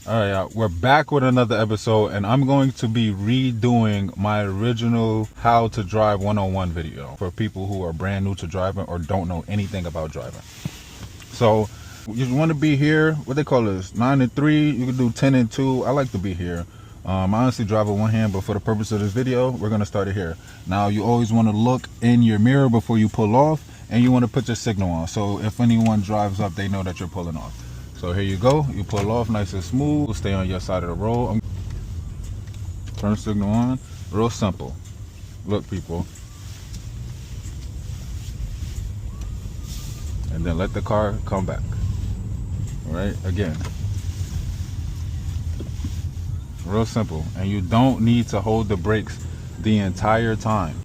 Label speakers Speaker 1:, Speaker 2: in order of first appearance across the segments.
Speaker 1: All right, we're back with another episode, and I'm going to be redoing my original How to Drive 101 video for people who are brand new to driving or don't know anything about driving. So you want to be here, what they call this, 9 and 3, you can do 10 and 2. I like to be here. I honestly drive with one hand, but for the purpose of this video, we're going to start it here. Now, you always want to look in your mirror before you pull off, and you want to put your signal on. So if anyone drives up, they know that you're pulling off. So here you go. You pull off nice and smooth. Stay on your side of the road. Turn signal on. Real simple. Look, people. And then let the car come back. All right, again. Real simple. And you don't need to hold the brakes the entire time.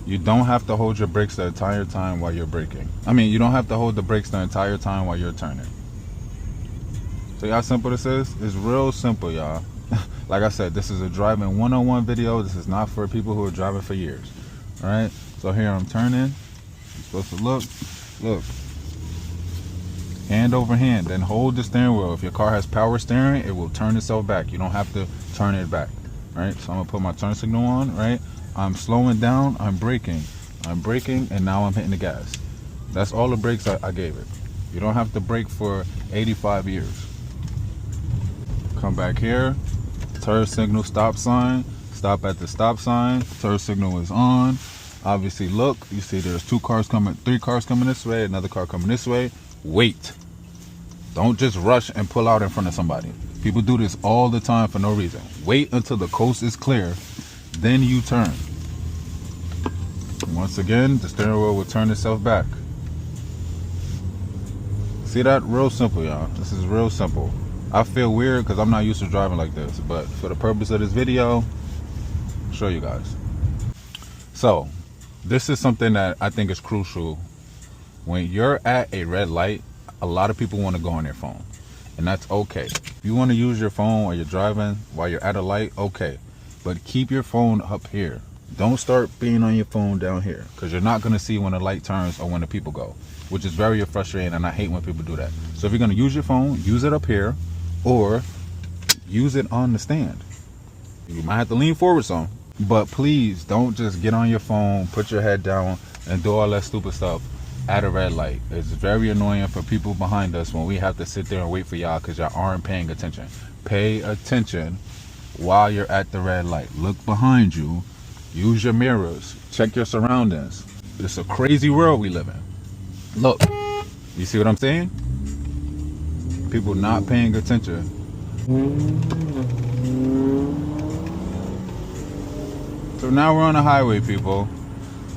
Speaker 1: You don't have to hold your brakes the entire time while you're braking. You don't have to hold the brakes the entire time while you're turning. So how simple this is? It's real simple, y'all. Like I said, this is a driving 101 video. This is not for people who are driving for years. All right, so here I'm turning. You're supposed to look. Hand over hand, then hold the steering wheel. If your car has power steering, it will turn itself back. You don't have to turn it back. All right, so I'm gonna put my turn signal on, right? I'm slowing down, I'm braking, and now I'm hitting the gas. That's all the brakes I gave it. You don't have to brake for 85 years. Come back here, turn signal, stop sign, stop at the stop sign, turn signal is on. Obviously, look, you see there's 3 cars coming this way, another car coming this way. Wait. Don't just rush and pull out in front of somebody. People do this all the time for no reason. Wait until the coast is clear, then you turn. Once again, the steering wheel will turn itself back. See that? Real simple, y'all. This is real simple. I feel weird because I'm not used to driving like this, but for the purpose of this video, I'll show you guys. So, this is something that I think is crucial. When you're at a red light, a lot of people want to go on their phone, and that's okay. If you want to use your phone while you're driving, while you're at a light, okay. But keep your phone up here. Don't start being on your phone down here, because you're not going to see when the light turns or when the people go, which is very frustrating, and I hate when people do that. So if you're going to use your phone, use it up here, or use it on the stand. You might have to lean forward some, but please don't just get on your phone, put your head down, and do all that stupid stuff at a red light. It's very annoying for people behind us when we have to sit there and wait for y'all because y'all aren't paying attention. Pay attention while you're at the red light. Look behind you. Use your mirrors. Check your surroundings. It's a crazy world we live in. Look, you see what I'm saying? People not paying attention. So now we're on the highway, people.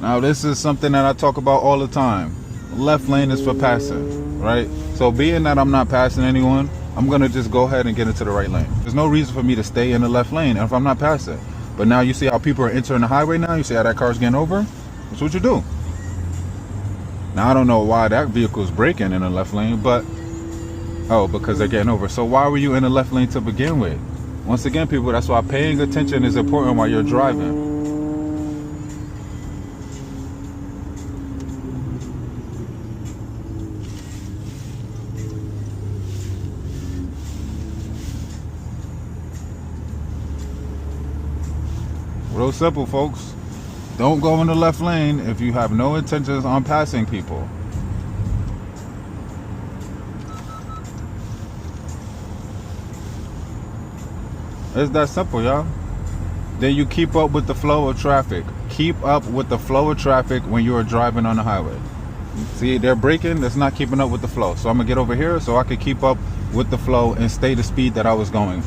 Speaker 1: Now this is something that I talk about all the time. Left lane is for passing, right? So being that I'm not passing anyone, I'm gonna just go ahead and get into the right lane. There's no reason for me to stay in the left lane if I'm not passing. But now you see how people are entering the highway now? You see how that car's getting over? That's what you do. Now I don't know why that vehicle is braking in the left lane, but oh, because they're getting over. So why were you in the left lane to begin with? Once again, people, that's why paying attention is important while you're driving. Real simple, folks. Don't go in the left lane if you have no intentions on passing people. It's that simple, y'all. Then you keep up with the flow of traffic. Keep up with the flow of traffic when you are driving on the highway. See, they're braking. That's not keeping up with the flow. So I'm going to get over here so I can keep up with the flow and stay the speed that I was going.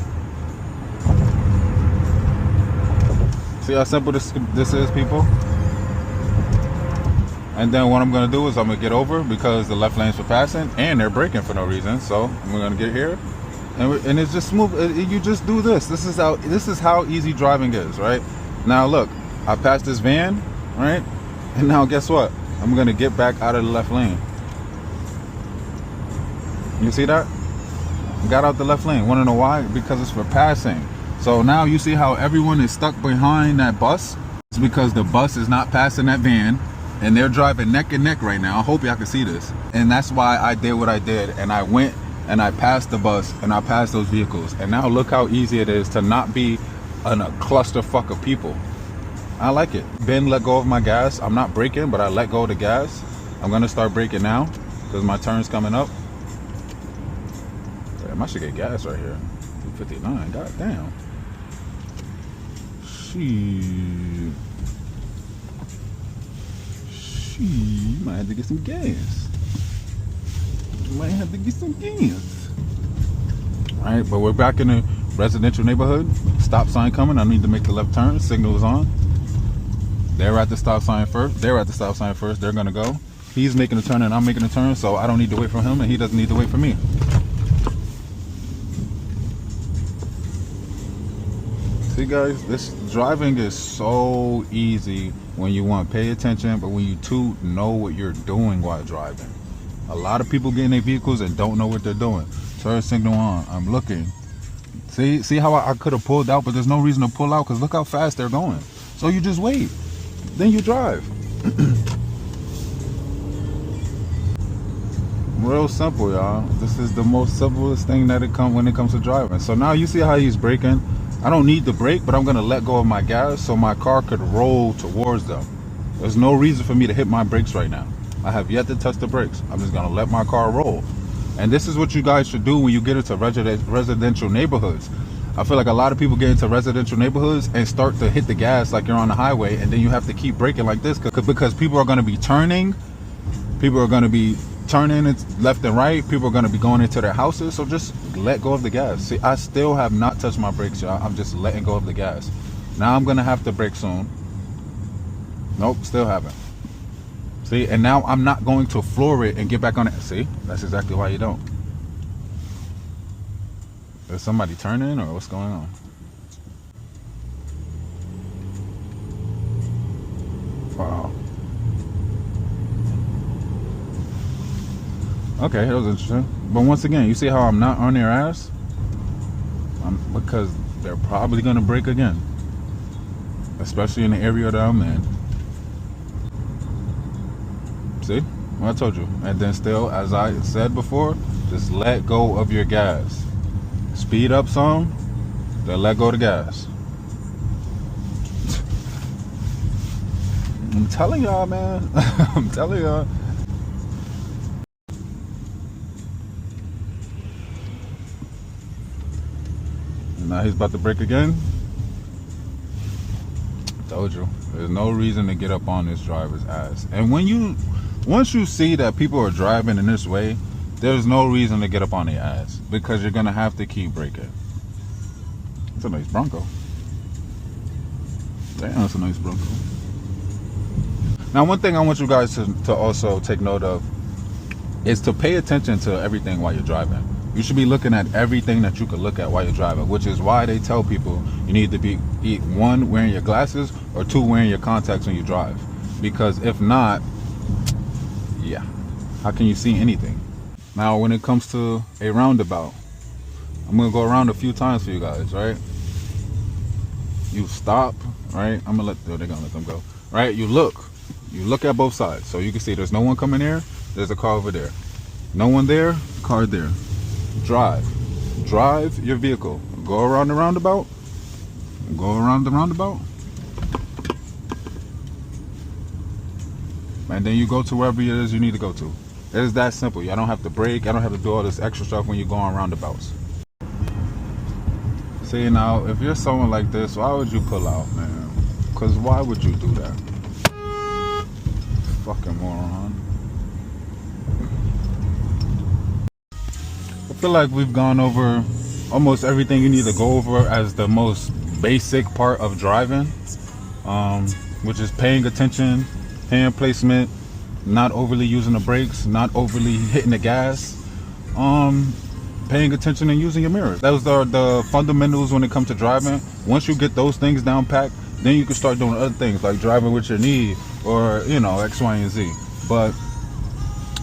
Speaker 1: See how simple this is, people? And then what I'm going to do is I'm going to get over because the left lane's for passing and they're braking for no reason. So I'm going to get here. And it's just smooth. You just do this. This is how easy driving is, right? Now look, I passed this van, right? And now guess what? I'm gonna get back out of the left lane. You see that? Got out the left lane. Wanna know why? Because it's for passing. So now you see how everyone is stuck behind that bus? It's because the bus is not passing that van and they're driving neck and neck right now. I hope y'all can see this. And that's why I did what I did, and I went and I pass the bus and I pass those vehicles. And now look how easy it is to not be in a clusterfuck of people. I like it. Ben let go of my gas. I'm not braking, but I let go of the gas. I'm gonna start braking now because my turn's coming up. Damn, I should get gas right here. 259, god damn. She might have to get some gas. Might have to get some gas. Alright, but we're back in the residential neighborhood. Stop sign coming. I need to make the left turn. Signal is on. They're at the stop sign first. They're gonna go. He's making a turn and I'm making a turn, so I don't need to wait for him and he doesn't need to wait for me. See guys, this driving is so easy when you want to pay attention, but when you too know what you're doing while driving. A lot of people get in their vehicles and don't know what they're doing. Turn signal on. I'm looking. See how I could have pulled out, but there's no reason to pull out because look how fast they're going. So you just wait. Then you drive. Real simple, y'all. This is the most simplest thing that when it comes to driving. So now you see how he's braking. I don't need the brake, but I'm gonna let go of my gas so my car could roll towards them. There's no reason for me to hit my brakes right now. I have yet to touch the brakes. I'm just gonna let my car roll. And this is what you guys should do when you get into residential neighborhoods. I feel like a lot of people get into residential neighborhoods and start to hit the gas like you're on the highway, and then you have to keep braking like this because people are going to be turning. People are going to be turning left and right. People are going to be going into their houses. So just let go of the gas. See, I still have not touched my brakes, y'all. I'm just letting go of the gas. Now I'm going to have to brake soon. Nope, still haven't. See, and now I'm not going to floor it and get back on it. See, that's exactly why you don't. Is somebody turning or what's going on? Wow. Okay, that was interesting. But once again, you see how I'm not on their ass? Because they're probably going to brake again. Especially in the area that I'm in. See? Well, I told you. And then still, as I said before, just let go of your gas. Speed up some, then let go of the gas. I'm telling y'all, man. I'm telling y'all. Now he's about to brake again. Told you. There's no reason to get up on this driver's ass. And once you see that people are driving in this way, there's no reason to get up on their ass because you're gonna have to keep braking. It's a nice Bronco. Damn, that's a nice Bronco. Now, one thing I want you guys to also take note of is to pay attention to everything while you're driving. You should be looking at everything that you can look at while you're driving, which is why they tell people you need to be one, wearing your glasses, or two, wearing your contacts when you drive. Because if not, yeah, how can you see anything? Now, when it comes to a roundabout, I'm gonna go around a few times for you guys, right? You stop, right? They're gonna let them go, right? You look at both sides, so you can see there's no one coming here. There's a car over there. No one there, car there. Drive your vehicle. Go around the roundabout. Go around the roundabout. And then you go to wherever it is you need to go to. It's that simple. You don't have to brake. I don't have to do all this extra stuff when you go on roundabouts. See, now, if you're someone like this, why would you pull out, man? Because why would you do that? Fucking moron. I feel like we've gone over almost everything you need to go over as the most basic part of driving, which is paying attention, hand placement, not overly using the brakes, not overly hitting the gas, paying attention and using your mirrors. Those are the fundamentals when it comes to driving. Once you get those things down packed, then you can start doing other things like driving with your knee or, you know, X, Y, and Z. But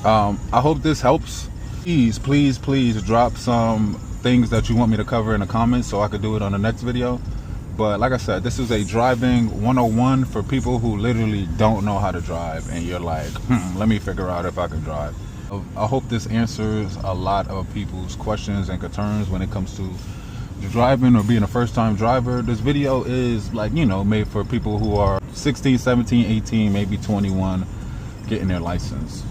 Speaker 1: I hope this helps. Please drop some things that you want me to cover in the comments so I could do it on the next video. But like I said, this is a driving 101 for people who literally don't know how to drive and you're like, let me figure out if I can drive. I hope this answers a lot of people's questions and concerns when it comes to driving or being a first-time driver. This video is, like, you know, made for people who are 16, 17, 18, maybe 21, getting their license.